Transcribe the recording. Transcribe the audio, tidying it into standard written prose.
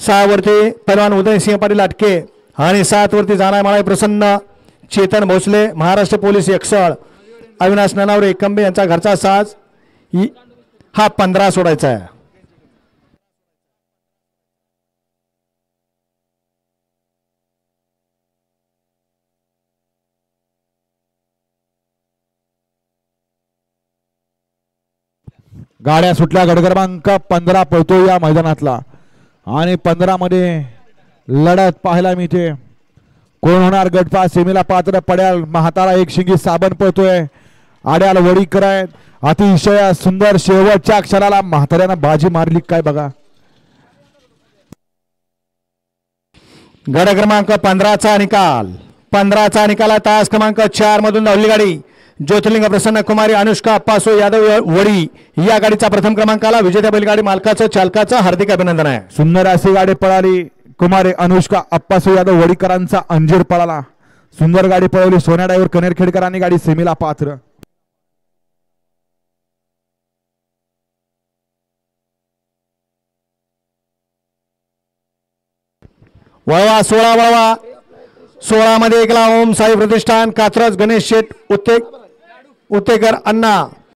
6 वरती पैलवान उदयसिंह पाटील अटके आणि 7 वरती जानाय माळी प्रसन्न चेतन भोसले महाराष्ट्र पोलीस एक्सळ अविनाश ननावरे एकंबे यांचा घरचा साज हा 15 सोडायचा आहे. गाड्या सुटल्या. गट क्रमांक 15 पळतो या मैदानातला आणि 15 मध्ये लढत पाहायला मिळते. कोण होणार गटपा सेमीला पात्र. पड्याल म्हातारा एक शिंगी साबण पळतोय. आड्याल वडीकर आहेत. अतिशय सुंदर शेवटच्या क्षणाला म्हाताऱ्यानं बाजी मारली काय बघा. गट क्रमांक 15चा निकाल. 15चा निकाल. तास क्रमांक 4 मधून धावली गाडी ज्योतिर्लिंग प्रसन्न कुमारी अनुष्का अप्पासो यादव वडी या गाडीचा प्रथम क्रमांकाला विजेत्या बैलगाडी मालकाचं चालकाचं हार्दिक अभिनंदन आहे. सुंदर अशी गाडी पळाली. कुमारी अनुष्का अप्पासो यादव वडीकरांचा अंजीर पळाला. सुंदर गाडी पळवली. सोन्या ड्रायव्हर कनेरखेडकरांनी गाडी सेमीला पात्र. वळवा 16 वळवा 16 मध्ये एकला ओम साई प्रतिष्ठान कात्रज गणेश शेठ उत्तेकर अण्णा